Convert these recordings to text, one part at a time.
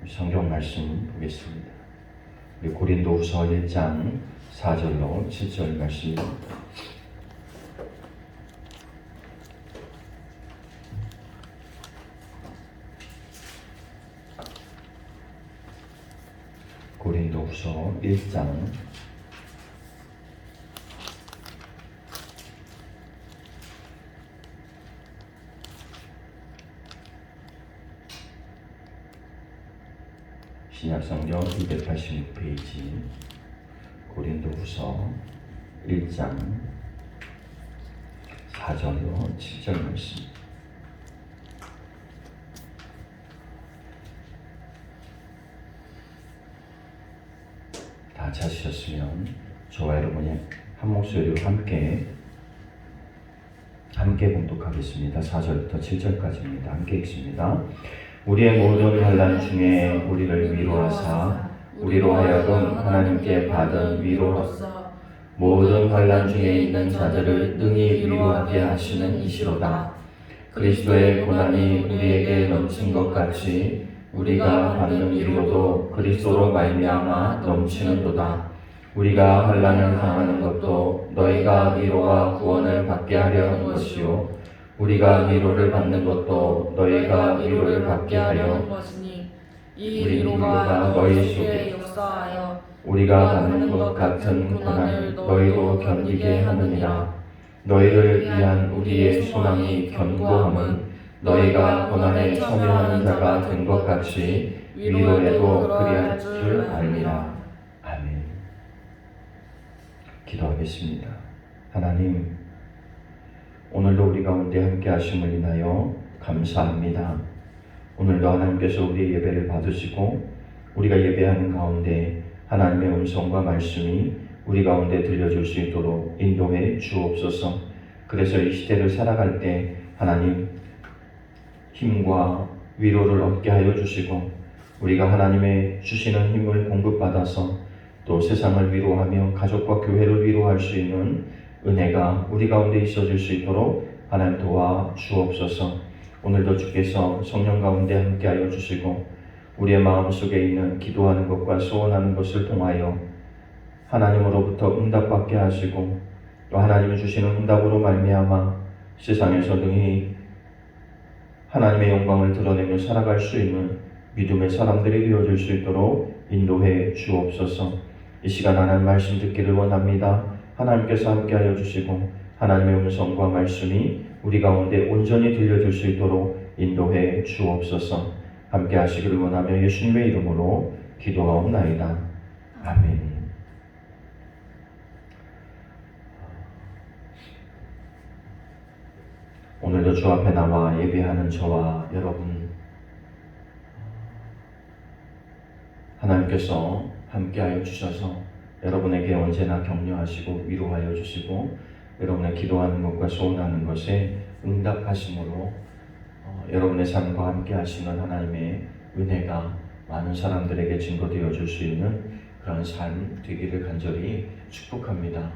성경 말씀 보겠습니다. 고린도후서 1장 4절로 7절 말씀입니다. 고린도후서 1장 '신약성경 286페이지 고린도후서 1장 4절로 7절 말씀. 다 찾으셨으면 저와 여러분이 한 목소리로 함께 봉독하겠습니다. 4절부터 7절까지입니다. 함께 읽습니다. 우리의 모든 환난 중에 우리를 위로하사 우리로 하여금 하나님께 받은 위로로서 모든 환난 중에 있는 자들을 능히 위로하게 하시는 이시로다. 그리스도의 고난이 우리에게 넘친 것 같이 우리가 받는 위로도 그리스도로 말미암아 넘치는도다. 우리가 환난을 당하는 것도 너희가 위로와 구원을 받게 하려 한 것이요 우리가 위로를 받는 것도 너희가 위로를 받게 하려 한 것이니 이 위로가 너희 속에 역사하여 우리가 받는 것 같은 고난을 너희도 견디게 하느니라. 너희를 위한 우리의 소망이 견고함은 너희가 고난에 참여하는 자가 된 것 같이 위로에도 그리할 줄 알미라. 아멘. 기도하겠습니다. 하나님, 오늘도 우리 가운데 함께 하심을 인하여 감사합니다. 오늘도 하나님께서 우리의 예배를 받으시고 우리가 예배하는 가운데 하나님의 음성과 말씀이 우리 가운데 들려줄 수 있도록 인도해 주옵소서. 그래서 이 시대를 살아갈 때 하나님 힘과 위로를 얻게 하여 주시고 우리가 하나님의 주시는 힘을 공급받아서 또 세상을 위로하며 가족과 교회를 위로할 수 있는 은혜가 우리 가운데 있어질 수 있도록 하나님 도와 주옵소서. 오늘도 주께서 성령 가운데 함께하여 주시고 우리의 마음속에 있는 기도하는 것과 소원하는 것을 통하여 하나님으로부터 응답받게 하시고 또 하나님이 주시는 응답으로 말미암아 세상에서 능히 하나님의 영광을 드러내며 살아갈 수 있는 믿음의 사람들이 되어질 수 있도록 인도해 주옵소서. 이 시간 하나님 말씀 듣기를 원합니다. 하나님께서 함께하여 주시고 하나님의 음성과 말씀이 우리 가운데 온전히 들려줄 수 있도록 인도해 주옵소서. 함께 하시기를 원하며 예수님의 이름으로 기도하옵나이다. 아멘. 오늘도 주 앞에 나와 예배하는 저와 여러분, 하나님께서 함께하여 주셔서 여러분에게 언제나 격려하시고 위로하여 주시고 여러분의 기도하는 것과 소원하는 것에 응답하심으로 여러분의 삶과 함께 하시는 하나님의 은혜가 많은 사람들에게 증거되어 줄 수 있는 그런 삶 되기를 간절히 축복합니다.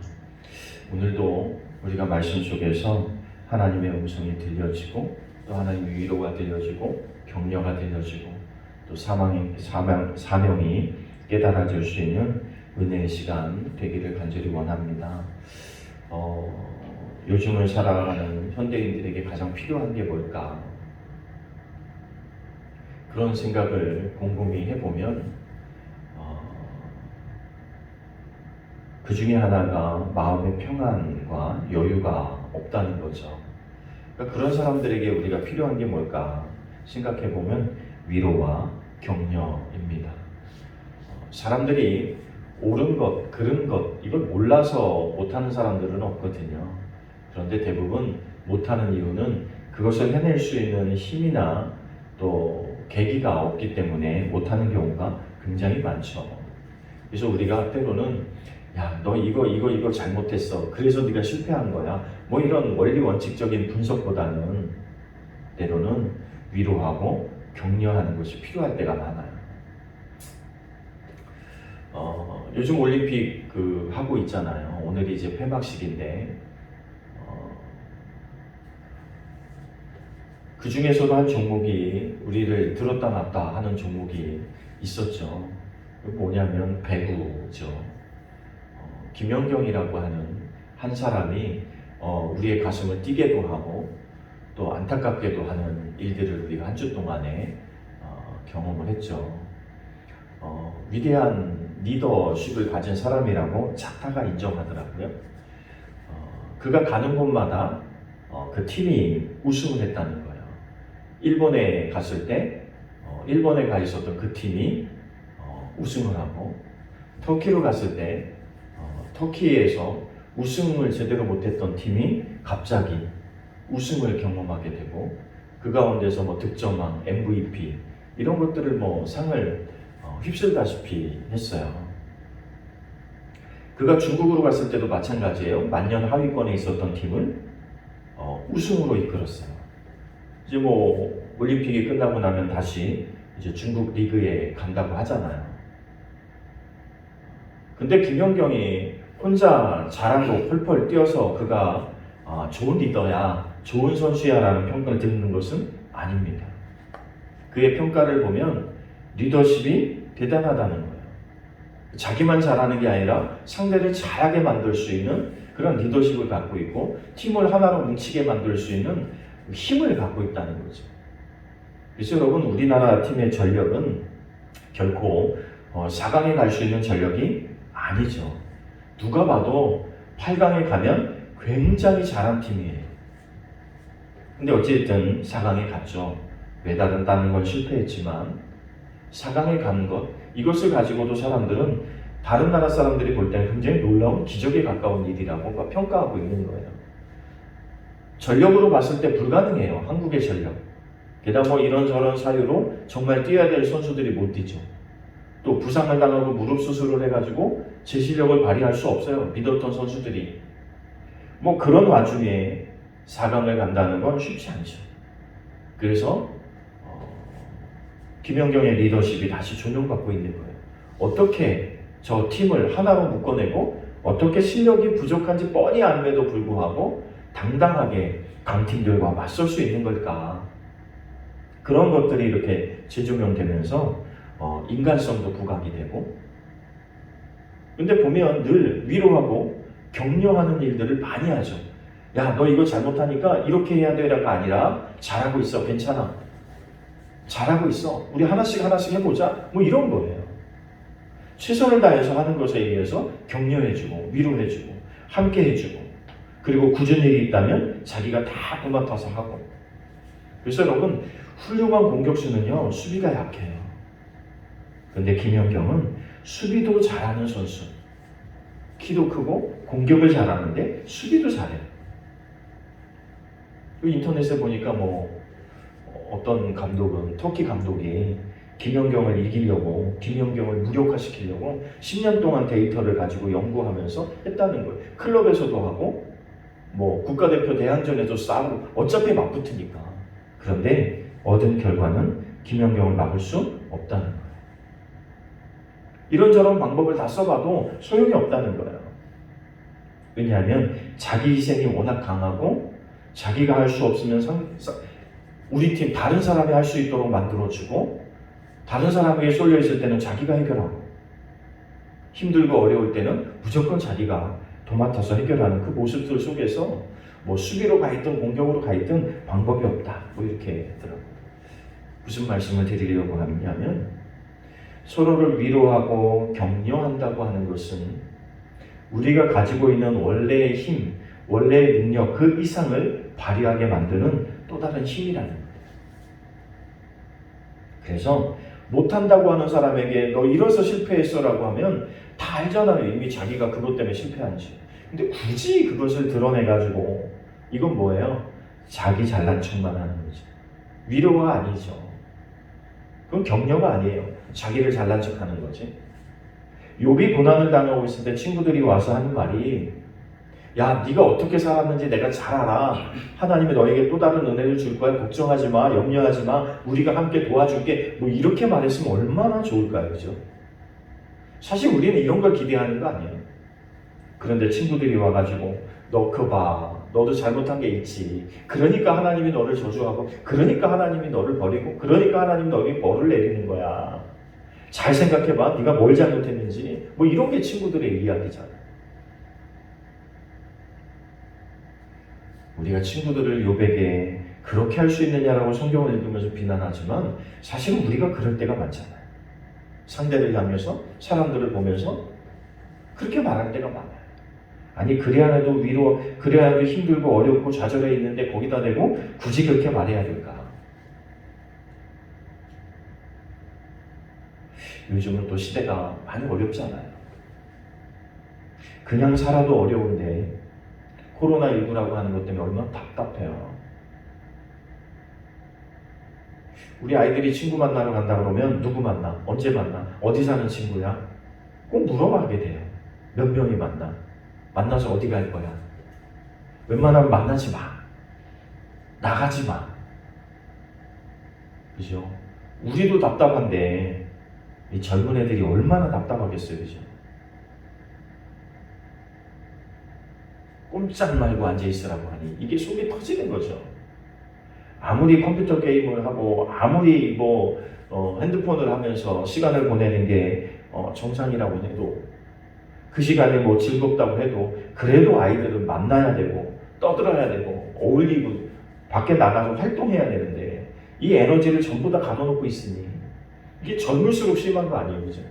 오늘도 우리가 말씀 속에서 하나님의 음성이 들려지고 또 하나님의 위로가 들려지고 격려가 들려지고 또 사명이 깨달아질 수 있는 은혜의 시간 되기를 간절히 원합니다. 요즘을 살아가는 현대인들에게 가장 필요한 게 뭘까? 그런 생각을 곰곰이 해보면 그 중에 하나가 마음의 평안과 여유가 없다는 거죠. 그러니까 그런 사람들에게 우리가 필요한 게 뭘까 생각해보면 위로와 격려입니다. 사람들이 옳은 것, 그른 것, 이걸 몰라서 못하는 사람들은 없거든요. 그런데 대부분 못하는 이유는 그것을 해낼 수 있는 힘이나 또 계기가 없기 때문에 못하는 경우가 굉장히 많죠. 그래서 우리가 때로는 야, 너 이거 잘못했어. 그래서 네가 실패한 거야. 뭐 이런 원리 원칙적인 분석보다는 때로는 위로하고 격려하는 것이 필요할 때가 많아요. 요즘 올림픽 하고 있잖아요. 오늘이 이제 폐막식인데 그 중에서도 한 종목이 우리를 들었다 놨다 하는 종목이 있었죠. 뭐냐면 배구죠. 김연경이라고 하는 한 사람이 우리의 가슴을 뛰게도 하고 또 안타깝게도 하는 일들을 우리가 한 주 동안에 경험을 했죠. 위대한 리더십을 가진 사람이라고 작다가 인정하더라고요. 그가 가는 곳마다 그 팀이 우승을 했다는 거예요. 일본에 갔을 때 일본에 가 있었던 그 팀이 우승을 하고, 터키로 갔을 때 터키에서 우승을 제대로 못했던 팀이 갑자기 우승을 경험하게 되고, 그 가운데서 뭐 득점왕, MVP 이런 것들을 뭐 상을 휩쓸다시피 했어요. 그가 중국으로 갔을 때도 마찬가지예요. 만년 하위권에 있었던 팀을 우승으로 이끌었어요. 이제 뭐 올림픽이 끝나고 나면 다시 이제 중국 리그에 간다고 하잖아요. 근데 김연경이 혼자 잘하고 펄펄 뛰어서 그가 좋은 리더야, 좋은 선수야 라는 평가를 듣는 것은 아닙니다. 그의 평가를 보면 리더십이 대단하다는 거예요. 자기만 잘하는 게 아니라 상대를 잘하게 만들 수 있는 그런 리더십을 갖고 있고, 팀을 하나로 뭉치게 만들 수 있는 힘을 갖고 있다는 거죠. 그래서 여러분, 우리나라 팀의 전력은 결코 4강에 갈 수 있는 전력이 아니죠. 누가 봐도 8강에 가면 굉장히 잘한 팀이에요. 근데 어쨌든 4강에 갔죠. 메달은 따는 건 실패했지만 4강에 가는 것, 이것을 가지고도 사람들은, 다른 나라 사람들이 볼 때는 굉장히 놀라운 기적에 가까운 일이라고 평가하고 있는 거예요. 전력으로 봤을 때 불가능해요. 한국의 전력. 게다가 뭐 이런저런 사유로 정말 뛰어야 될 선수들이 못 뛰죠. 또 부상을 당하고 무릎 수술을 해가지고 제 실력을 발휘할 수 없어요. 믿었던 선수들이. 뭐 그런 와중에 4강을 간다는 건 쉽지 않죠. 그래서 김연경의 리더십이 다시 조명받고 있는 거예요. 어떻게 저 팀을 하나로 묶어내고, 어떻게 실력이 부족한지 뻔히 알면도 불구하고 당당하게 강팀들과 맞설 수 있는 걸까? 그런 것들이 이렇게 재조명되면서 인간성도 부각이 되고, 근데 보면 늘 위로하고 격려하는 일들을 많이 하죠. 야, 너 이거 잘못하니까 이렇게 해야 돼가 아니라 잘하고 있어, 괜찮아, 잘하고 있어, 우리 하나씩 해보자, 뭐 이런 거예요. 최선을 다해서 하는 것에 의해서 격려해주고 위로해주고 함께해주고, 그리고 굳은 일이 있다면 자기가 다 도맡아서 하고. 그래서 여러분, 훌륭한 공격수는요 수비가 약해요. 근데 김연경은 수비도 잘하는 선수, 키도 크고 공격을 잘하는데 수비도 잘해요. 인터넷에 보니까 뭐 어떤 감독은, 터키 감독이 김연경을 이기려고, 김연경을 무력화시키려고 10년 동안 데이터를 가지고 연구하면서 했다는 거예요. 클럽에서도 하고 뭐 국가대표 대항전에도 싸우고, 어차피 맞붙으니까. 그런데 얻은 결과는 김연경을 막을 수 없다는 거예요. 이런저런 방법을 다 써봐도 소용이 없다는 거예요. 왜냐하면 자기 희생이 워낙 강하고, 자기가 할 수 없으면 우리 팀 다른 사람이 할 수 있도록 만들어주고, 다른 사람에게 쏠려 있을 때는 자기가 해결하고, 힘들고 어려울 때는 무조건 자기가 도맡아서 해결하는 그 모습들 속에서 뭐 수비로 가 있든 공격으로 가 있든 방법이 없다, 뭐 이렇게 하더라고요. 무슨 말씀을 드리려고 하냐면, 서로를 위로하고 격려한다고 하는 것은 우리가 가지고 있는 원래의 힘, 원래의 능력 그 이상을 발휘하게 만드는 또 다른 힘이라는 거예요. 그래서 못한다고 하는 사람에게 너 이래서 실패했어 라고 하면 다 알잖아요. 이미 자기가 그것 때문에 실패한지. 근데 굳이 그것을 드러내가지고, 이건 뭐예요? 자기 잘난 척만 하는 거죠. 위로가 아니죠. 그건 격려가 아니에요. 자기를 잘난 척 하는 거지. 욥이 고난을 당하고 있을 때 친구들이 와서 하는 말이, 야, 네가 어떻게 살았는지 내가 잘 알아. 하나님이 너에게 또 다른 은혜를 줄 거야. 걱정하지 마, 염려하지 마. 우리가 함께 도와줄게. 뭐 이렇게 말했으면 얼마나 좋을까요, 그죠? 사실 우리는 이런 걸 기대하는 거 아니에요. 그런데 친구들이 와가지고 너 그거 봐, 너도 잘못한 게 있지. 그러니까 하나님이 너를 저주하고, 그러니까 하나님이 너를 버리고, 그러니까 하나님이 너에게 벌을 내리는 거야. 잘 생각해봐. 네가 뭘 잘못했는지. 뭐 이런 게 친구들의 이야기잖아. 우리가 친구들을 욥에게 그렇게 할 수 있느냐라고 성경을 읽으면서 비난하지만 사실은 우리가 그럴 때가 많잖아요. 상대를 향해서 사람들을 보면서 그렇게 말할 때가 많아요. 아니 그래야 해도 위로, 그래야 해도 힘들고 어렵고 좌절해 있는데 거기다 대고 굳이 그렇게 말해야 될까? 요즘은 또 시대가 많이 어렵잖아요. 그냥 살아도 어려운데 코로나19라고 하는 것 때문에 얼마나 답답해요. 우리 아이들이 친구 만나러 간다 그러면 누구 만나? 언제 만나? 어디 사는 친구야? 꼭 물어봐게 돼요. 몇 명이 만나? 만나서 어디 갈 거야? 웬만하면 만나지 마. 나가지 마. 그죠? 우리도 답답한데 이 젊은 애들이 얼마나 답답하겠어요. 그죠? 꼼짝 말고 앉아있으라고 하니 이게 속이 터지는 거죠. 아무리 컴퓨터 게임을 하고 아무리 핸드폰을 하면서 시간을 보내는 게 정상이라고 해도 그 시간에 뭐 즐겁다고 해도 그래도 아이들은 만나야 되고 떠들어야 되고 어울리고 밖에 나가서 활동해야 되는데 이 에너지를 전부 다 가둬놓고 있으니 이게 젊을수록 심한 거 아니에요. 그죠?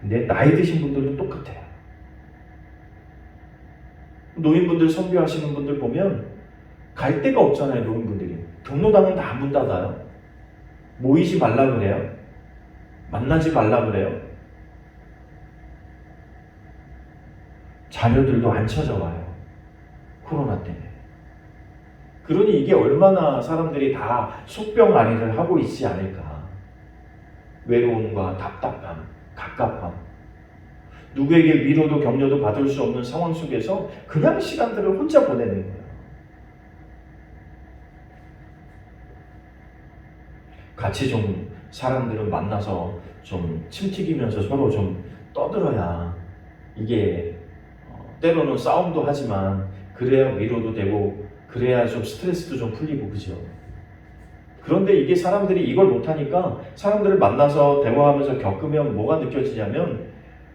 근데 나이 드신 분들도 똑같아요. 노인분들 선교하시는 분들 보면 갈 데가 없잖아요. 노인분들이. 경로당은 다 문 닫아요. 모이지 말라 그래요. 만나지 말라 그래요. 자녀들도 안 찾아와요. 코로나 때문에. 그러니 이게 얼마나 사람들이 다 속병아리를 하고 있지 않을까. 외로움과 답답함, 갑갑함. 누구에게 위로도 격려도 받을 수 없는 상황 속에서 그냥 시간들을 혼자 보내는 거예요. 같이 좀 사람들을 만나서 좀 침튀기면서 서로 좀 떠들어야 이게 때로는 싸움도 하지만 그래야 위로도 되고 그래야 좀 스트레스도 좀 풀리고 그죠? 그런데 이게 사람들이 이걸 못하니까 사람들을 만나서 대화하면서 겪으면 뭐가 느껴지냐면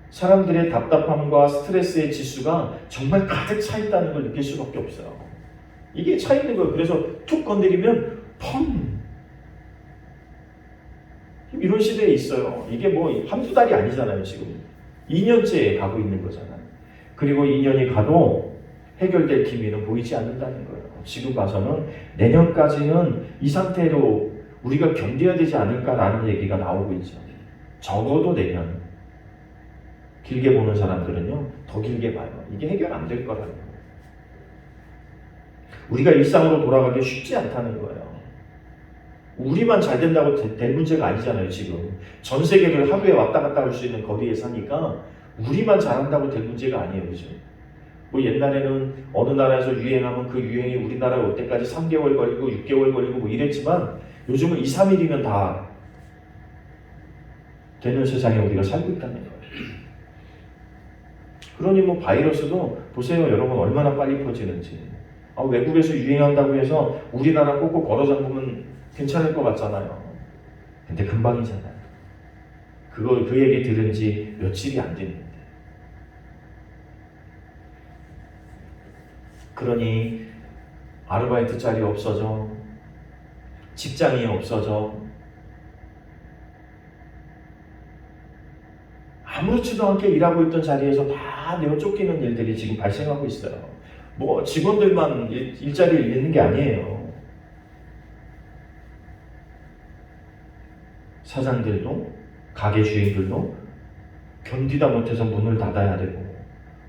사람들의 답답함과 스트레스의 지수가 정말 가득 차 있다는 걸 느낄 수밖에 없어요. 이게 차 있는 거예요. 그래서 툭 건드리면 펑! 이런 시대에 있어요. 이게 뭐 한두 달이 아니잖아요. 지금 2년째 가고 있는 거잖아요. 그리고 2년이 가도 해결될 기미는 보이지 않는다는 거예요. 지금 봐서는 내년까지는 이 상태로 우리가 견뎌야 되지 않을까라는 얘기가 나오고 있죠. 적어도 내년. 길게 보는 사람들은요, 더 길게 봐요. 이게 해결 안 될 거라는 거예요. 우리가 일상으로 돌아가기 쉽지 않다는 거예요. 우리만 잘 된다고 될 문제가 아니잖아요, 지금. 전 세계를 하루에 왔다 갔다 할 수 있는 거리에 사니까 우리만 잘한다고 될 문제가 아니에요, 그죠? 뭐 옛날에는 어느 나라에서 유행하면 그 유행이 우리나라에 올 때까지 3개월 걸리고 6개월 걸리고 뭐 이랬지만 요즘은 2, 3일이면 다 되는 세상에 우리가 살고 있다는 거예요. 그러니 뭐 바이러스도 보세요, 여러분 얼마나 빨리 퍼지는지. 외국에서 유행한다고 해서 우리나라 꼭꼭 걸어 잠그면 괜찮을 것 같잖아요. 근데 금방이잖아요. 그 얘기 들은 지 며칠이 안 됐는데. 그러니 아르바이트 자리 없어져, 직장이 없어져, 아무렇지도 않게 일하고 있던 자리에서 다 내어 쫓기는 일들이 지금 발생하고 있어요. 뭐 직원들만 일자리를 잃는 게 아니에요. 사장들도, 가게 주인들도 견디다 못해서 문을 닫아야 되고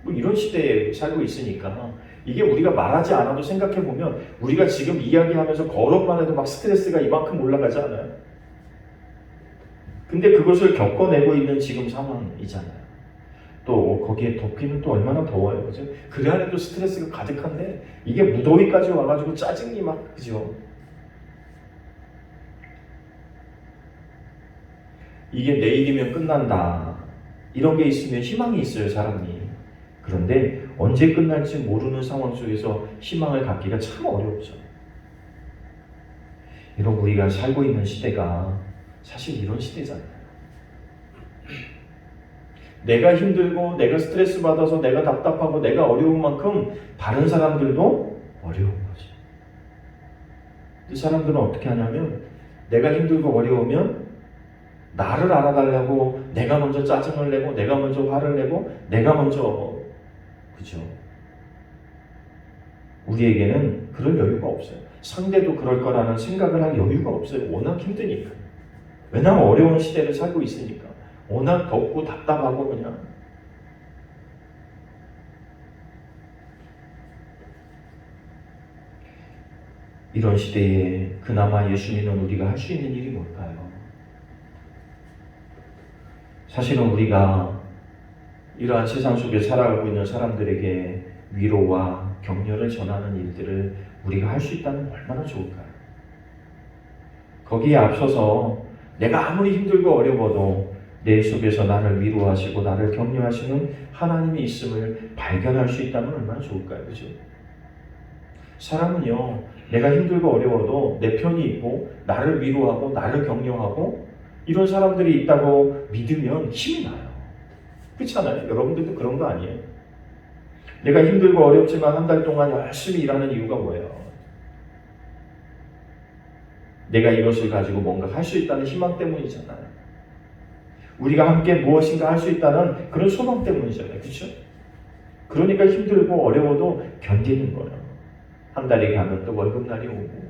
뭐 이런 시대에 살고 있으니까 이게 우리가 말하지 않아도 생각해보면 우리가 지금 이야기하면서 거론만 해도 막 스트레스가 이만큼 올라가지 않아요? 근데 그것을 겪어내고 있는 지금 상황이잖아요. 또 거기에 덥기는 또 얼마나 더워요, 그죠? 그 안에도 스트레스가 가득한데 이게 무더위까지 와가지고 짜증이 막, 그죠? 이게 내일이면 끝난다. 이런 게 있으면 희망이 있어요, 사람이. 그런데 언제 끝날지 모르는 상황 속에서 희망을 갖기가 참 어렵죠. 여러분, 우리가 살고 있는 시대가 사실 이런 시대잖아요. 내가 힘들고 내가 스트레스 받아서 내가 답답하고 내가 어려운 만큼 다른 사람들도 어려운 거죠. 이 사람들은 어떻게 하냐면 내가 힘들고 어려우면 나를 알아달라고 내가 먼저 짜증을 내고 내가 먼저 화를 내고 내가 먼저, 그죠? 우리에게는 그런 여유가 없어요. 상대도 그럴 거라는 생각을 할 여유가 없어요. 워낙 힘드니까. 왜냐하면 어려운 시대를 살고 있으니까. 워낙 덥고 답답하고 그냥. 이런 시대에 그나마 예수 믿는 우리가 할 수 있는 일이 뭘까요? 사실은 우리가 이러한 세상 속에 살아가고 있는 사람들에게 위로와 격려를 전하는 일들을 우리가 할 수 있다면 얼마나 좋을까요? 거기에 앞서서 내가 아무리 힘들고 어려워도 내 속에서 나를 위로하시고 나를 격려하시는 하나님이 있음을 발견할 수 있다면 얼마나 좋을까요? 그죠? 사람은요, 내가 힘들고 어려워도 내 편이 있고 나를 위로하고 나를 격려하고 이런 사람들이 있다고 믿으면 힘이 나요. 그렇잖아요? 여러분들도 그런 거 아니에요? 내가 힘들고 어렵지만 한 달 동안 열심히 일하는 이유가 뭐예요? 내가 이것을 가지고 뭔가 할 수 있다는 희망 때문이잖아요. 우리가 함께 무엇인가 할 수 있다는 그런 소망 때문이잖아요. 그렇죠? 그러니까 힘들고 어려워도 견디는 거예요. 한 달이 가면 또 월급날이 오고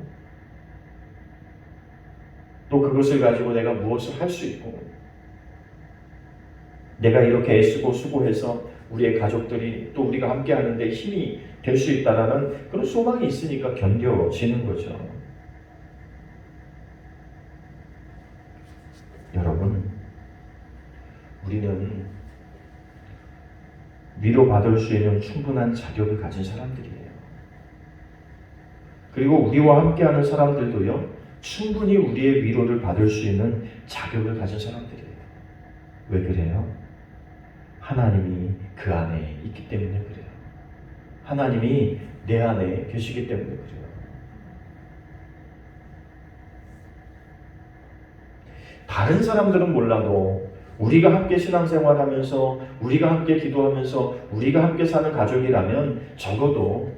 또 그것을 가지고 내가 무엇을 할 수 있고 내가 이렇게 애쓰고 수고해서 우리의 가족들이 또 우리가 함께 하는데 힘이 될 수 있다라는 그런 소망이 있으니까 견뎌지는 거죠. 여러분, 우리는 위로받을 수 있는 충분한 자격을 가진 사람들이에요. 그리고 우리와 함께하는 사람들도요, 충분히 우리의 위로를 받을 수 있는 자격을 가진 사람들이에요. 왜 그래요? 하나님이 그 안에 있기 때문에 그래요. 하나님이 내 안에 계시기 때문에 그래요. 다른 사람들은 몰라도 우리가 함께 신앙생활하면서 우리가 함께 기도하면서 우리가 함께 사는 가족이라면 적어도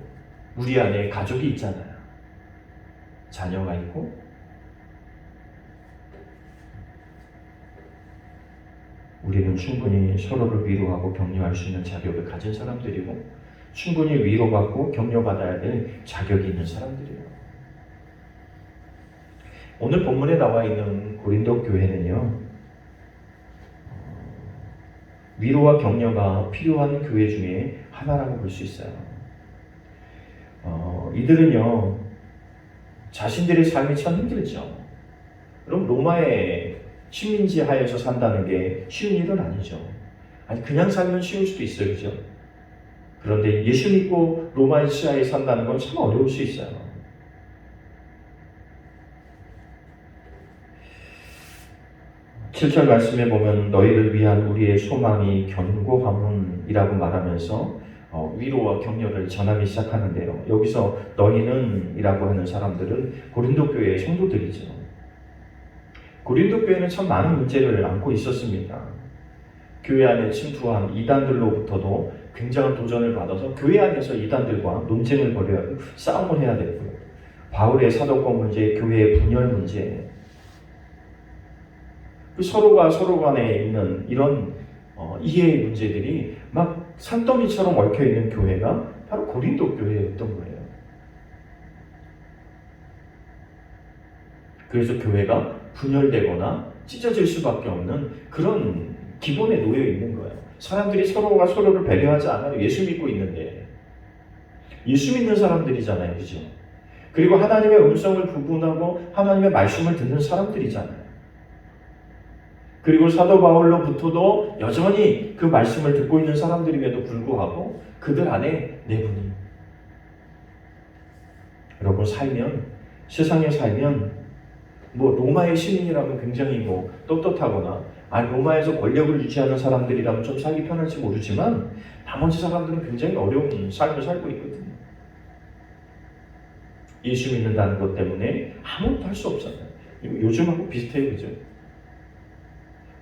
우리 안에 가족이 있잖아요. 자녀가 있고 우리는 충분히 서로를 위로하고 격려할 수 있는 자격을 가진 사람들이고 충분히 위로받고 격려받아야 될 자격이 있는 사람들이에요. 오늘 본문에 나와 있는 고린도 교회는요, 위로와 격려가 필요한 교회 중에 하나라고 볼 수 있어요. 이들은요, 자신들의 삶이 참 힘들죠. 그럼 로마의 식민지 하에서 산다는 게 쉬운 일은 아니죠. 아니, 그냥 살면 쉬울 수도 있어요. 그죠? 그런데 예수 믿고 로마의 치하에 산다는 건 참 어려울 수 있어요. 7절 말씀에 보면 너희를 위한 우리의 소망이 견고함이라고 말하면서 위로와 격려를 전하기 시작하는데요. 여기서 너희는 이라고 하는 사람들은 고린도 교회의 성도들이죠. 고린도 교회는 참 많은 문제를 안고 있었습니다. 교회 안에 침투한 이단들로부터도 굉장한 도전을 받아서 교회 안에서 이단들과 논쟁을 벌여야 하고 싸움을 해야 됐고요. 바울의 사도권 문제, 교회의 분열 문제, 그 서로가 서로 간에 있는 이런 이해의 문제들이 막 산더미처럼 얽혀있는 교회가 바로 고린도 교회였던 거예요. 그래서 교회가 분열되거나 찢어질 수밖에 없는 그런 기본에 놓여 있는 거예요. 사람들이 서로가 서로를 배려하지 않아요. 예수 믿고 있는데. 예수 믿는 사람들이잖아요. 그죠? 그리고 하나님의 음성을 구분하고 하나님의 말씀을 듣는 사람들이잖아요. 그리고 사도 바울로부터도 여전히 그 말씀을 듣고 있는 사람들임에도 불구하고 그들 안에 내분이. 여러분, 살면, 세상에 살면 뭐 로마의 시민이라면 굉장히 뭐 떳떳하거나 로마에서 권력을 유지하는 사람들이라면 좀 살기 편할지 모르지만 나머지 사람들은 굉장히 어려운 삶을 살고 있거든요. 예수 믿는다는 것 때문에 아무것도 할 수 없잖아요. 요즘하고 비슷해요, 그죠?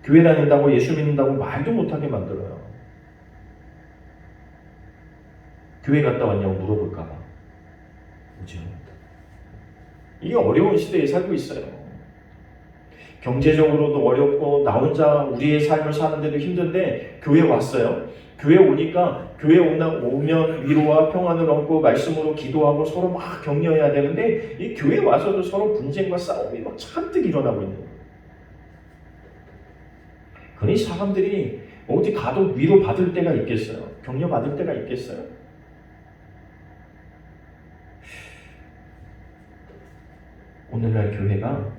교회 다닌다고 예수 믿는다고 말도 못하게 만들어요. 교회 갔다 왔냐고 물어볼까봐. 그죠? 이게 어려운 시대에 살고 있어요. 경제적으로도 어렵고 나 혼자 우리의 삶을 사는데도 힘든데 교회 왔어요. 교회 오니까 교회 오면 위로와 평안을 얻고 말씀으로 기도하고 서로 막 격려해야 되는데 이 교회 와서도 서로 분쟁과 싸움이 막 잔뜩 일어나고 있는 거예요. 그러니 사람들이 어디 가도 위로 받을 때가 있겠어요? 격려 받을 때가 있겠어요? 오늘날 교회가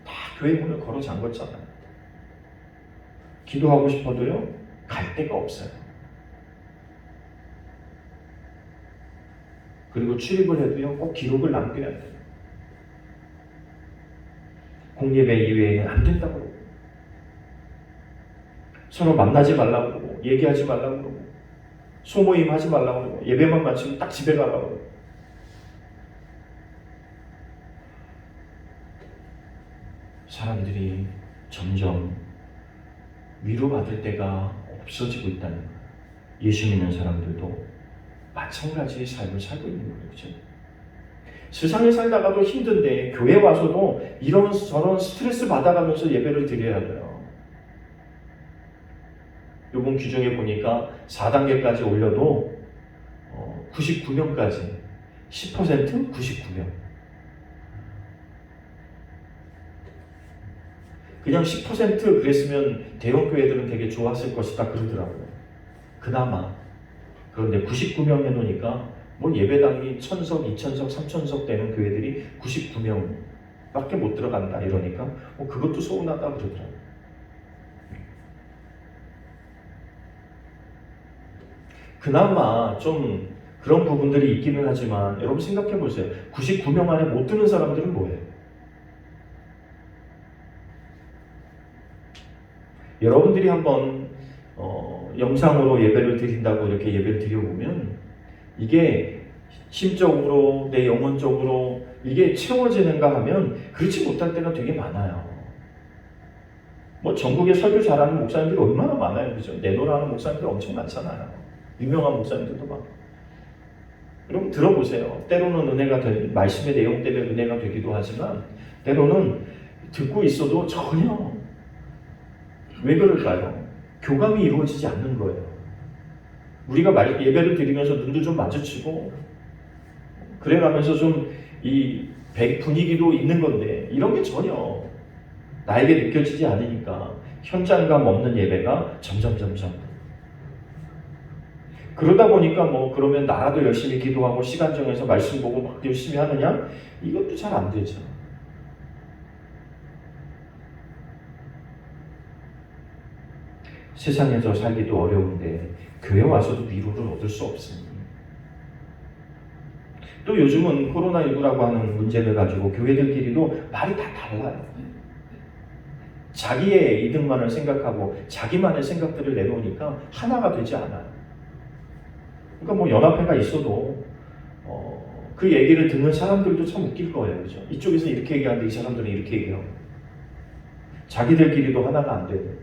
다 교회 문을 걸어 잠궜잖아요. 기도하고 싶어도요, 갈 데가 없어요. 그리고 출입을 해도요, 꼭 기록을 남겨야 돼요. 공예배 이외에는 안 된다고 그러고, 서로 만나지 말라고 그러고, 얘기하지 말라고 그러고, 소모임 하지 말라고 그러고, 예배만 마치면 딱 집에 가라고 그러고. 사람들이 점점 위로받을 때가 없어지고 있다는 거예요. 예수 믿는 사람들도 마찬가지의 삶을 살고 있는 거예요. 그렇죠? 세상에 살다가도 힘든데 교회 와서도 이런 저런 스트레스 받아가면서 예배를 드려야 돼요. 이번 규정에 보니까 4단계까지 올려도 99명까지 10% 99명. 그냥 10% 그랬으면 대형 교회들은 되게 좋았을 것이다 그러더라고요. 그나마. 그런데 99명 해놓으니까 뭐 예배당이 1000석, 2000석, 3000석 되는 교회들이 99명밖에 못 들어간다 이러니까 그것도 서운하다 그러더라고요. 그나마 좀 그런 부분들이 있기는 하지만 여러분 생각해 보세요. 99명 안에 못 드는 사람들은 뭐예요? 여러분들이 한번 영상으로 예배를 드린다고 이렇게 예배를 드려보면 이게 심적으로 내 영혼적으로 이게 채워지는가 하면 그렇지 못할 때가 되게 많아요. 뭐 전국에 설교 잘하는 목사님들이 얼마나 많아요, 그죠? 내노라하는 목사님들 엄청 많잖아요. 유명한 목사님들도 많고. 여러분 들어보세요. 때로는 은혜가 말씀의 내용 때문에 은혜가 되기도 하지만 때로는 듣고 있어도 전혀 왜 그럴까요? 교감이 이루어지지 않는 거예요. 우리가 예배를 드리면서 눈도 좀 마주치고 그래가면서 좀 이 분위기도 있는 건데 이런 게 전혀 나에게 느껴지지 않으니까 현장감 없는 예배가 점점 그러다 보니까 그러면 나라도 열심히 기도하고 시간 정해서 말씀 보고 막 열심히 하느냐? 이것도 잘 안 되죠. 세상에서 살기도 어려운데 교회 와서도 위로를 얻을 수 없으니 또 요즘은 코로나19라고 하는 문제를 가지고 교회들끼리도 말이 다 달라요. 자기의 이득만을 생각하고 자기만의 생각들을 내놓으니까 하나가 되지 않아요. 그러니까 연합회가 있어도 그 얘기를 듣는 사람들도 참 웃길 거예요. 그죠? 이쪽에서 이렇게 얘기하는데 이 사람들은 이렇게 얘기하고 자기들끼리도 하나가 안 되고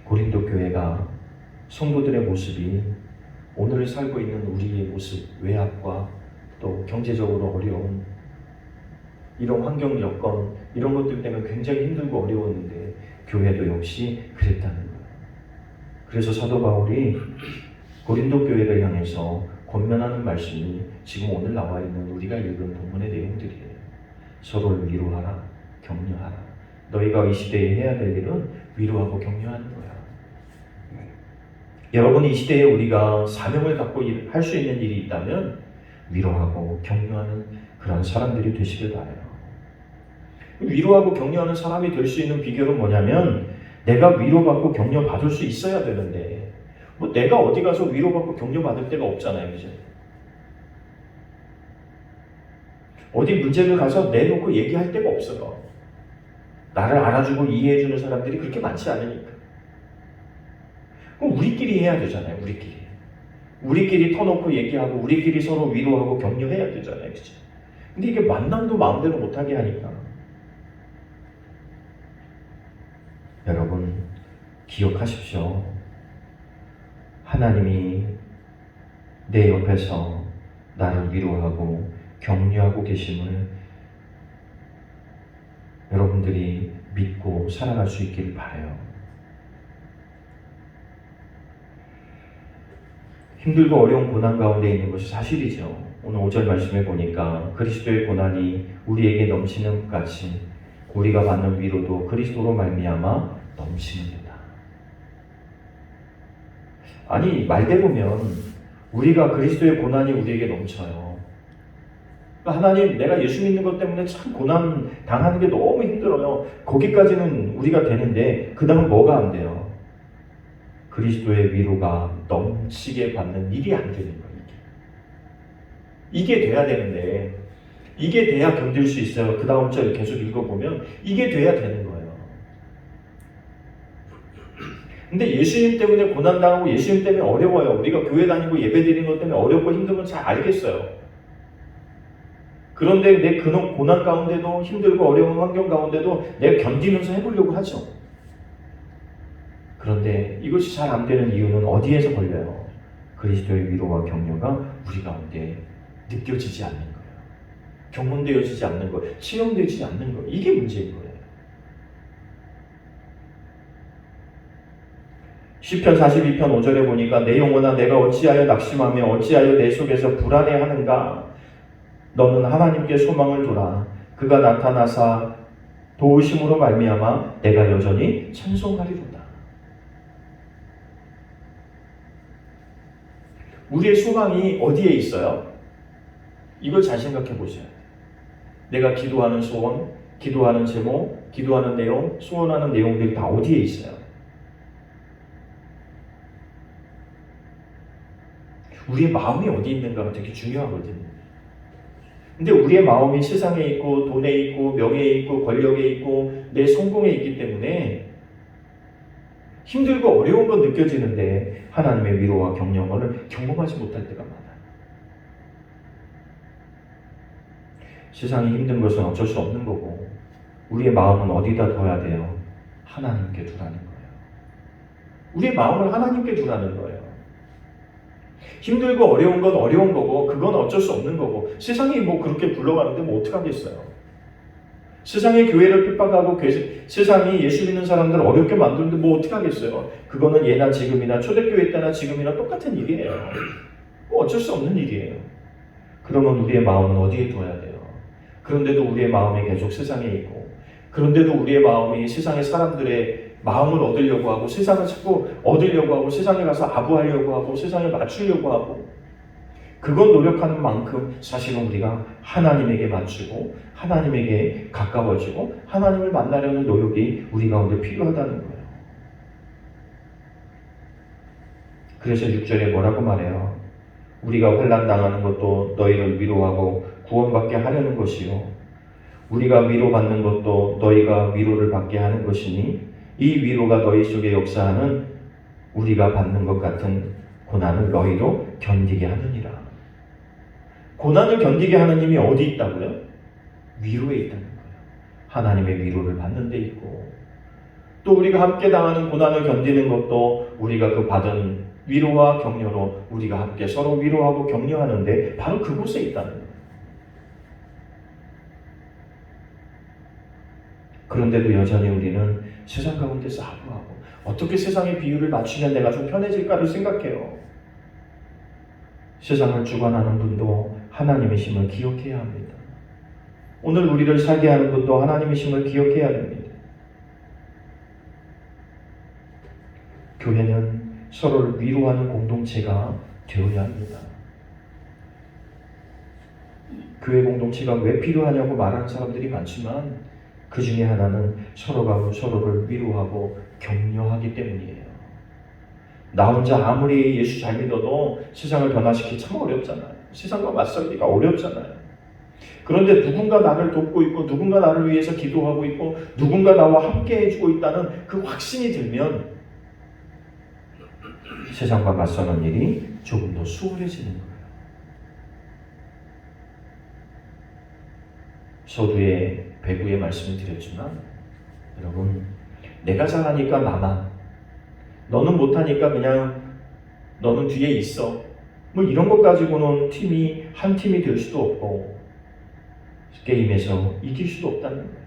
고린도 교회가 성도들의 모습이 오늘 살고 있는 우리의 모습, 외압과 또 경제적으로 어려운 이런 환경 여건 이런 것들 때문에 굉장히 힘들고 어려웠는데 교회도 역시 그랬다는 거예요. 그래서 사도 바울이 고린도 교회를 향해서 권면하는 말씀이 지금 오늘 나와 있는 우리가 읽은 본문의 내용들이에요. 서로를 위로하라, 격려하라. 너희가 이 시대에 해야 될 일은 위로하고 격려하는 거야. 여러분 이 시대에 우리가 사명을 갖고 할 수 있는 일이 있다면 위로하고 격려하는 그런 사람들이 되시길 바라요. 위로하고 격려하는 사람이 될 수 있는 비결은 뭐냐면 내가 위로받고 격려받을 수 있어야 되는데 내가 어디 가서 위로받고 격려받을 데가 없잖아요. 그죠? 어디 문제를 가서 내놓고 얘기할 데가 없어요. 나를 알아주고 이해해주는 사람들이 그렇게 많지 않으니까. 그럼 우리끼리 해야 되잖아요. 우리끼리 터놓고 얘기하고 우리끼리 서로 위로하고 격려해야 되잖아요. 그치? 근데 이게 만남도 마음대로 못하게 하니까. 여러분 기억하십시오. 하나님이 내 옆에서 나를 위로하고 격려하고 계심을 여러분들이 믿고 살아갈 수 있기를 바라요. 힘들고 어려운 고난 가운데 있는 것이 사실이죠. 오늘 5절 말씀에 보니까 그리스도의 고난이 우리에게 넘치는 것 같이 우리가 받는 위로도 그리스도로 말미암아 넘치는도다. 아니 말대로면 우리가 그리스도의 고난이 우리에게 넘쳐요. 하나님, 내가 예수 믿는 것 때문에 참 고난 당하는 게 너무 힘들어요. 거기까지는 우리가 되는데 그 다음은 뭐가 안 돼요? 그리스도의 위로가 넘치게 받는 일이 안 되는 거예요. 이게 돼야 되는데 이게 돼야 견딜 수 있어요. 그 다음 절 계속 읽어보면 이게 돼야 되는 거예요. 근데 예수님 때문에 고난당하고 예수님 때문에 어려워요. 우리가 교회 다니고 예배 드리는 것 때문에 어렵고 힘든 건 잘 알겠어요. 그런데 내 그런 고난 가운데도 힘들고 어려운 환경 가운데도 내가 견디면서 해보려고 하죠. 그런데 이것이 잘 안 되는 이유는 어디에서 걸려요? 그리스도의 위로와 격려가 우리 가운데 느껴지지 않는 거예요. 경험되어지지 않는 거예요. 체험되지 않는 거예요. 이게 문제인 거예요. 시편 42편 5절에 보니까 내 영혼아 내가 어찌하여 낙심하며 어찌하여 내 속에서 불안해하는가? 너는 하나님께 소망을 두라. 그가 나타나사 도우심으로 말미암아 내가 여전히 찬송하리로다. 우리의 소망이 어디에 있어요? 이걸 잘 생각해 보셔야 돼요. 내가 기도하는 소원, 기도하는 제목, 기도하는 내용, 소원하는 내용들이 다 어디에 있어요? 우리의 마음이 어디 있는가가 되게 중요하거든요. 근데 우리의 마음이 세상에 있고 돈에 있고 명예에 있고 권력에 있고 내 성공에 있기 때문에 힘들고 어려운 건 느껴지는데 하나님의 위로와 격려를 경험하지 못할 때가 많아요. 세상이 힘든 것은 어쩔 수 없는 거고 우리의 마음은 어디다 둬야 돼요? 하나님께 두라는 거예요. 우리의 마음을 하나님께 두라는 거예요. 힘들고 어려운 건 어려운 거고 그건 어쩔 수 없는 거고 세상이 뭐 그렇게 굴러가는데 뭐 어떡하겠어요. 세상이 교회를 핍박하고 세상이 예수 믿는 사람들을 어렵게 만드는데 뭐 어떡하겠어요. 그거는 예나 지금이나 초대교회 때나 지금이나 똑같은 일이에요. 뭐 어쩔 수 없는 일이에요. 그러면 우리의 마음은 어디에 둬야 돼요? 그런데도 우리의 마음이 계속 세상에 있고 그런데도 우리의 마음이 세상의 사람들의 마음을 얻으려고 하고 세상을 자꾸 얻으려고 하고 세상에 가서 아부하려고 하고 세상에 맞추려고 하고 그건 노력하는 만큼 사실은 우리가 하나님에게 맞추고 하나님에게 가까워지고 하나님을 만나려는 노력이 우리 가운데 필요하다는 거예요. 그래서 6절에 뭐라고 말해요? 우리가 환난 당하는 것도 너희를 위로하고 구원받게 하려는 것이요 우리가 위로받는 것도 너희가 위로를 받게 하는 것이니 이 위로가 너희 속에 역사하는 우리가 받는 것 같은 고난을 너희로 견디게 하느니라. 고난을 견디게 하는 힘이 어디 있다고요? 위로에 있다는 거예요. 하나님의 위로를 받는 데 있고 또 우리가 함께 당하는 고난을 견디는 것도 우리가 그 받은 위로와 격려로 우리가 함께 서로 위로하고 격려하는데 바로 그곳에 있다는 거예요. 그런데도 여전히 우리는 세상 가운데서 아부하고 어떻게 세상의 비율을 맞추면 내가 좀 편해질까를 생각해요. 세상을 주관하는 분도 하나님이심을 기억해야 합니다. 오늘 우리를 살게 하는 분도 하나님이심을 기억해야 됩니다. 교회는 서로를 위로하는 공동체가 되어야 합니다. 교회 공동체가 왜 필요하냐고 말하는 사람들이 많지만 그 중에 하나는 서로가 서로를 위로하고 격려하기 때문이에요. 나 혼자 아무리 예수 잘 믿어도 세상을 변화시키기 참 어렵잖아요. 세상과 맞서기가 어렵잖아요. 그런데 누군가 나를 돕고 있고 누군가 나를 위해서 기도하고 있고 누군가 나와 함께 해주고 있다는 그 확신이 들면 세상과 맞서는 일이 조금 더 수월해지는 거예요. 서두에 배구의 말씀을 드렸지만 여러분, 내가 잘하니까 나만, 너는 못하니까 그냥 너는 뒤에 있어, 뭐 이런 것 가지고는 한 팀이 될 수도 없고 게임에서 이길 수도 없다는 거예요.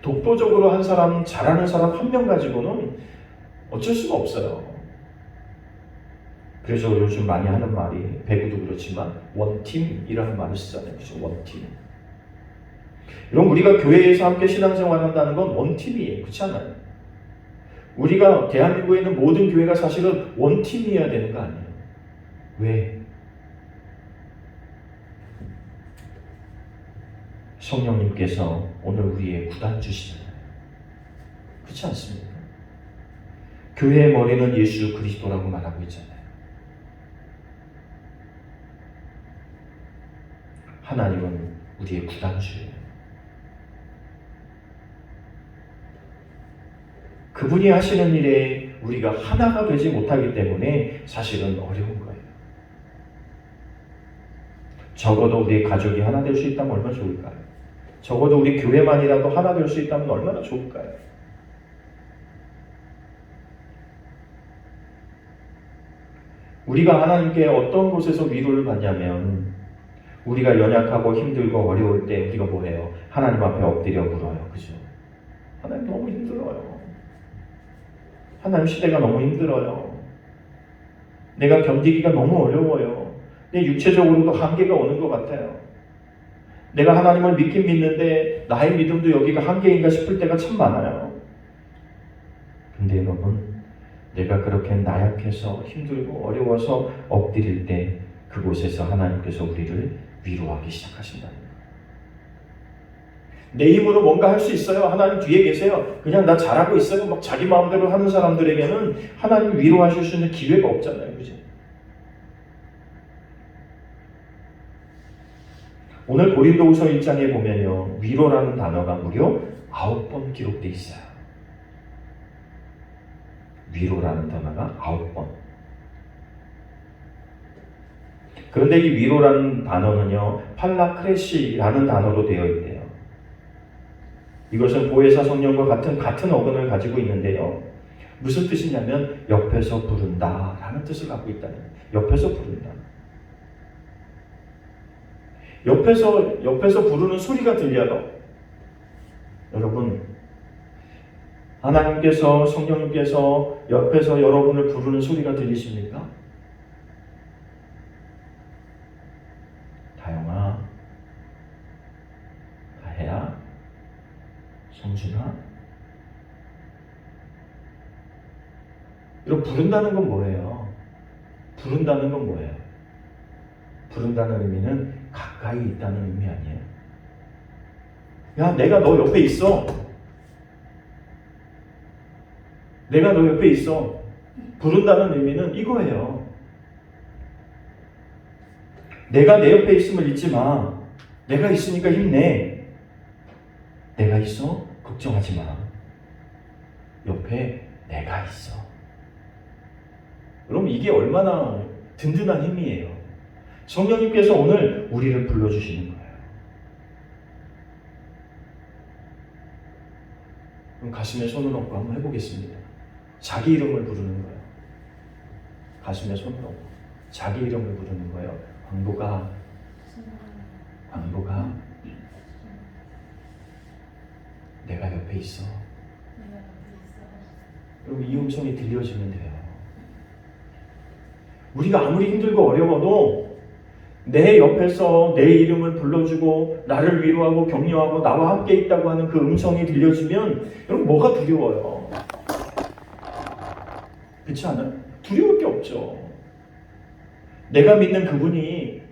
독보적으로 한 사람, 잘하는 사람 한 명 가지고는 어쩔 수가 없어요. 그래서 요즘 많이 하는 말이, 배구도 그렇지만 원팀이라는 말을 쓰잖아요. 그래서 원팀. 여러분, 우리가 교회에서 함께 신앙생활 한다는 건 원팀이에요. 그렇지 않아요? 우리가 대한민국에 있는 모든 교회가 사실은 원팀이어야 되는 거 아니에요? 왜? 성령님께서 오늘 우리의 구단주시잖아요. 그렇지 않습니까? 교회의 머리는 예수 그리스도라고 말하고 있잖아요. 하나님은 우리의 구단주예요. 그분이 하시는 일에 우리가 하나가 되지 못하기 때문에 사실은 어려운 거예요. 적어도 우리 가족이 하나 될 수 있다면 얼마나 좋을까요? 적어도 우리 교회만이라도 하나 될 수 있다면 얼마나 좋을까요? 우리가 하나님께 어떤 곳에서 위로를 받냐면 우리가 연약하고 힘들고 어려울 때 우리가 뭐해요? 하나님 앞에 엎드려 물어요. 그죠? 하나님 너무 힘들어요. 하나님 시대가 너무 힘들어요. 내가 견디기가 너무 어려워요. 내 육체적으로도 한계가 오는 것 같아요. 내가 하나님을 믿긴 믿는데 나의 믿음도 여기가 한계인가 싶을 때가 참 많아요. 근데 여러분, 내가 그렇게 나약해서 힘들고 어려워서 엎드릴 때 그곳에서 하나님께서 우리를 위로하기 시작하신다는 거예요. 내 힘으로 뭔가 할 수 있어요. 하나님 뒤에 계세요. 그냥 나 잘하고 있어요. 막 자기 마음대로 하는 사람들에게는 하나님 위로하실 수 있는 기회가 없잖아요. 그죠? 오늘 고린도후서 1장에 보면요, 위로라는 단어가 무려 9번 기록되어 있어요. 위로라는 단어가 9번. 그런데 이 위로라는 단어는요, 팔라크레시라는 단어로 되어 있대요. 이것은 보혜사 성령과 같은 어근을 가지고 있는데요. 무슨 뜻이냐면 옆에서 부른다 라는 뜻을 갖고 있다는 거예요. 옆에서 부른다. 옆에서 부르는 소리가 들려요. 여러분, 하나님께서, 성령님께서 옆에서 여러분을 부르는 소리가 들리십니까? 다영아, 다혜야, 성준아. 여러분, 부른다는 건 뭐예요? 부른다는 건 뭐예요? 부른다는 의미는 가까이 있다는 의미 아니에요? 야, 내가 너 옆에 있어. 내가 너 옆에 있어. 부른다는 의미는 이거예요. 내가 내 옆에 있음을 잊지 마. 내가 있으니까 힘내. 내가 있어? 걱정하지 마. 옆에 내가 있어. 그럼 이게 얼마나 든든한 힘이에요. 성령님께서 오늘 우리를 불러주시는 거예요. 그럼 가슴에 손을 얹고 한번 해보겠습니다. 자기 이름을 부르는 거예요. 가슴에 손을 얹고 자기 이름을 부르는 거예요. 광보가, 광보가, 내가 옆에 있어. 그리고 이 음성이 들려지면 돼요. 우리가 아무리 힘들고 어려워도 내 옆에서 내 이름을 불러주고 나를 위로하고 격려하고 나와 함께 있다고 하는 그 음성이 들려지면 여러분, 뭐가 두려워요? 그렇지 않아요? 두려울 게 없죠. 내가 믿는 그분이,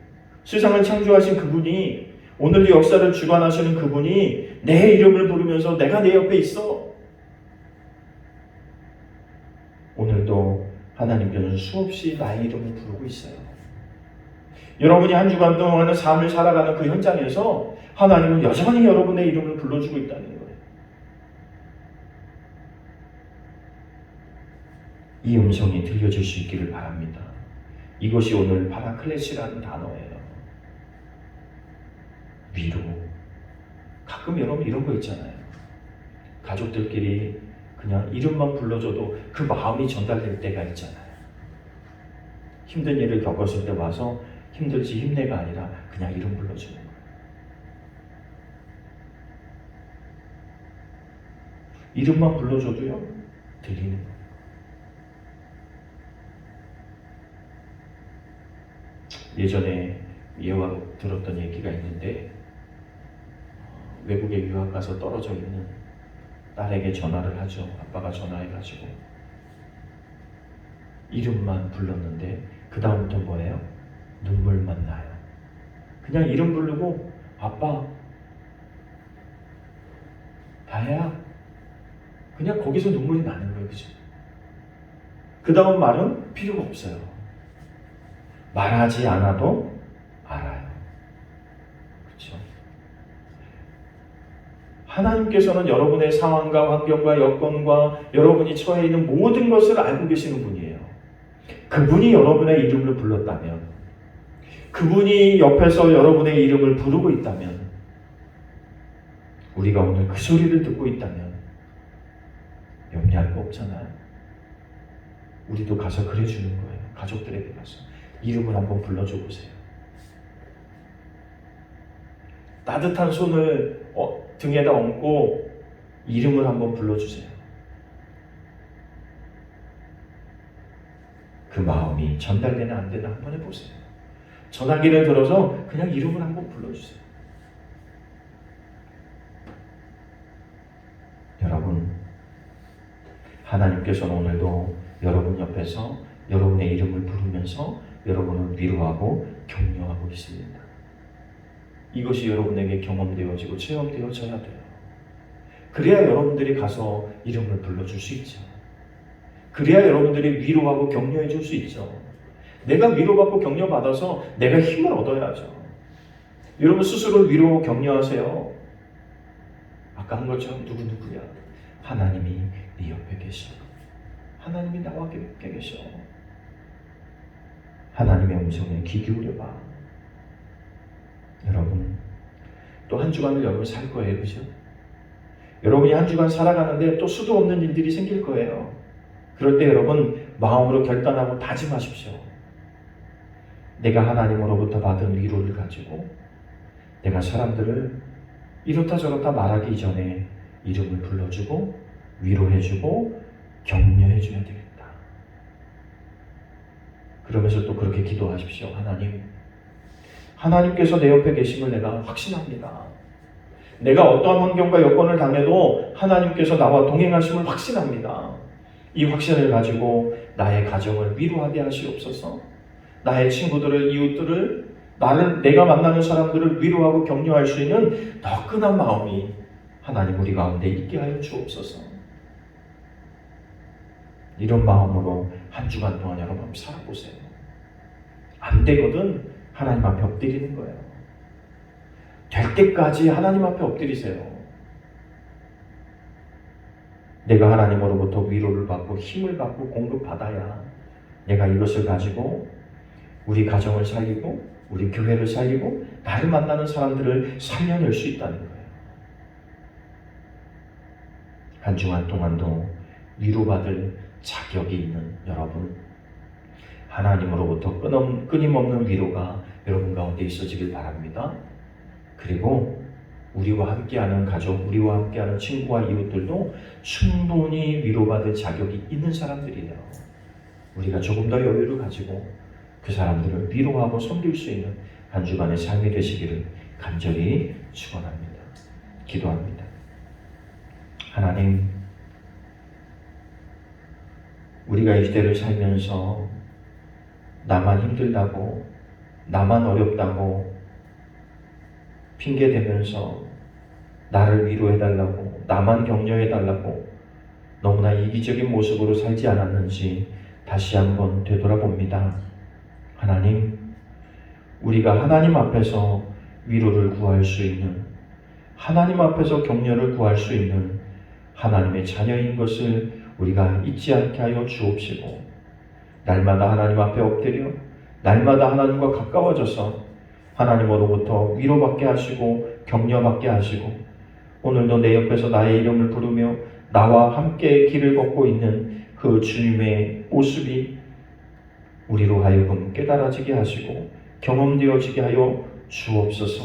세상을 창조하신 그분이, 오늘 이 역사를 주관하시는 그분이 내 이름을 부르면서 내가 내 옆에 있어. 오늘도 하나님께서는 수없이 나의 이름을 부르고 있어요. 여러분이 한 주간 동안의 삶을 살아가는 그 현장에서 하나님은 여전히 여러분의 이름을 불러주고 있다는 거예요. 이 음성이 들려질 수 있기를 바랍니다. 이것이 오늘 파라클레시라는 단어예요. 위로. 가끔 여러분 이런 거 있잖아요. 가족들끼리 그냥 이름만 불러줘도 그 마음이 전달될 때가 있잖아요. 힘든 일을 겪었을 때 와서 힘들지 힘내가 아니라 그냥 이름 불러주는 거예요. 이름만 불러줘도요, 들리는 거예요. 예전에 들었던 얘기가 있는데, 외국에 유학 가서 떨어져 있는 딸에게 전화를 하죠. 아빠가 전화해가지고 이름만 불렀는데 그 다음부터 뭐예요? 눈물만 나요. 그냥 이름 부르고 아빠, 다혜야, 그냥 거기서 눈물이 나는 거예요. 그죠? 그 다음 말은 필요가 없어요. 말하지 않아도 알아요. 그렇죠? 하나님께서는 여러분의 상황과 환경과 여건과 여러분이 처해 있는 모든 것을 알고 계시는 분이에요. 그분이 여러분의 이름을 불렀다면, 그분이 옆에서 여러분의 이름을 부르고 있다면, 우리가 오늘 그 소리를 듣고 있다면 염려할 거 없잖아요. 우리도 가서 그래주는 거예요. 가족들에게 가서 이름을 한번 불러줘 보세요. 따뜻한 손을 등에다 얹고 이름을 한번 불러주세요. 그 마음이 전달되나 안 되나 한번 해보세요. 전화기를 들어서 그냥 이름을 한번 불러주세요. 여러분, 하나님께서는 오늘도 여러분 옆에서 여러분의 이름을 부르면서 여러분을 위로하고 격려하고 있습니다. 이것이 여러분에게 경험되어지고 체험되어져야 돼요. 그래야 여러분들이 가서 이름을 불러줄 수 있죠. 그래야 여러분들이 위로하고 격려해 줄 수 있죠. 내가 위로받고 격려받아서 내가 힘을 얻어야죠. 여러분 스스로 위로하고 격려하세요. 아까 한 것처럼 누구야? 하나님이 네 옆에 계셔. 하나님이 나와 함께 계셔. 하나님의 음성에 귀 기울여봐. 여러분, 또 한 주간을 여러분 살 거예요. 그죠? 여러분이 한 주간 살아가는데 또 수도 없는 일들이 생길 거예요. 그럴 때 여러분 마음으로 결단하고 다짐하십시오. 내가 하나님으로부터 받은 위로를 가지고 내가 사람들을 이렇다 저렇다 말하기 이전에 이름을 불러주고 위로해주고 격려해줘야 되겠다. 그러면서 또 그렇게 기도하십시오. 하나님께서 내 옆에 계심을 내가 확신합니다. 내가 어떠한 환경과 여건을 당해도 하나님께서 나와 동행하심을 확신합니다. 이 확신을 가지고 나의 가정을 위로하게 하시옵소서. 나의 친구들을, 이웃들을, 내가 만나는 사람들을 위로하고 격려할 수 있는 너끈한 마음이 하나님 우리 가운데 있게 하여 주옵소서. 이런 마음으로 한 주간 동안 여러분 살아보세요. 안 되거든 하나님 앞에 엎드리는 거예요. 될 때까지 하나님 앞에 엎드리세요. 내가 하나님으로부터 위로를 받고 힘을 받고 공급받아야 내가 이것을 가지고 우리 가정을 살리고 우리 교회를 살리고 나를 만나는 사람들을 살려낼 수 있다는 거예요. 한 주간 동안도 위로받을 자격이 있는 여러분, 하나님으로부터 끊임없는 위로가 여러분 가운데 있어지길 바랍니다. 그리고 우리와 함께하는 가족, 우리와 함께하는 친구와 이웃들도 충분히 위로받을 자격이 있는 사람들이에요. 우리가 조금 더 여유를 가지고 그 사람들을 위로하고 섬길 수 있는 한 주간의 삶이 되시기를 간절히 축원합니다. 기도합니다. 하나님, 우리가 이 시대를 살면서 나만 힘들다고, 나만 어렵다고 핑계대면서 나를 위로해달라고, 나만 격려해달라고 너무나 이기적인 모습으로 살지 않았는지 다시 한번 되돌아봅니다. 하나님, 우리가 하나님 앞에서 위로를 구할 수 있는, 하나님 앞에서 격려를 구할 수 있는 하나님의 자녀인 것을 우리가 잊지 않게 하여 주옵시고, 날마다 하나님 앞에 엎드려 날마다 하나님과 가까워져서 하나님으로부터 위로받게 하시고 격려받게 하시고, 오늘도 내 옆에서 나의 이름을 부르며 나와 함께 길을 걷고 있는 그 주님의 모습이 우리로 하여금 깨달아지게 하시고 경험되어지게 하여 주옵소서.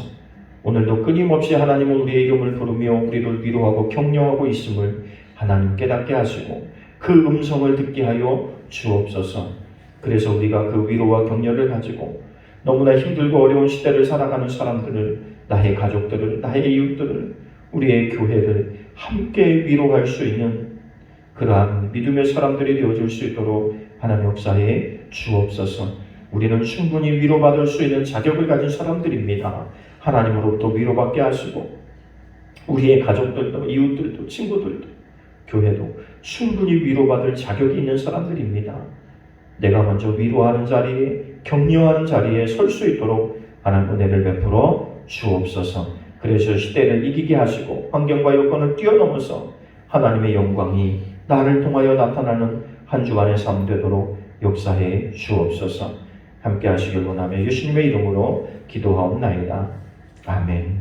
오늘도 끊임없이 하나님은 우리의 이름을 부르며 우리를 위로하고 격려하고 있음을 하나님 깨닫게 하시고 그 음성을 듣게 하여 주옵소서. 그래서 우리가 그 위로와 격려를 가지고 너무나 힘들고 어려운 시대를 살아가는 사람들을, 나의 가족들을, 나의 이웃들을, 우리의 교회를 함께 위로할 수 있는 그러한 믿음의 사람들이 되어줄 수 있도록 하나님 역사에 주옵소서. 우리는 충분히 위로받을 수 있는 자격을 가진 사람들입니다. 하나님으로부터 위로받게 하시고 우리의 가족들도, 이웃들도, 친구들도, 교회도 충분히 위로받을 자격이 있는 사람들입니다. 내가 먼저 위로하는 자리에, 격려하는 자리에 설 수 있도록 하나님 은혜를 베풀어 주옵소서. 그래서 시대를 이기게 하시고 환경과 여건을 뛰어넘어서 하나님의 영광이 나를 통하여 나타나는 한 주간의 삶 되도록 역사해 주옵소서. 함께 하시길 원하며 예수님의 이름으로 기도하옵나이다. 아멘.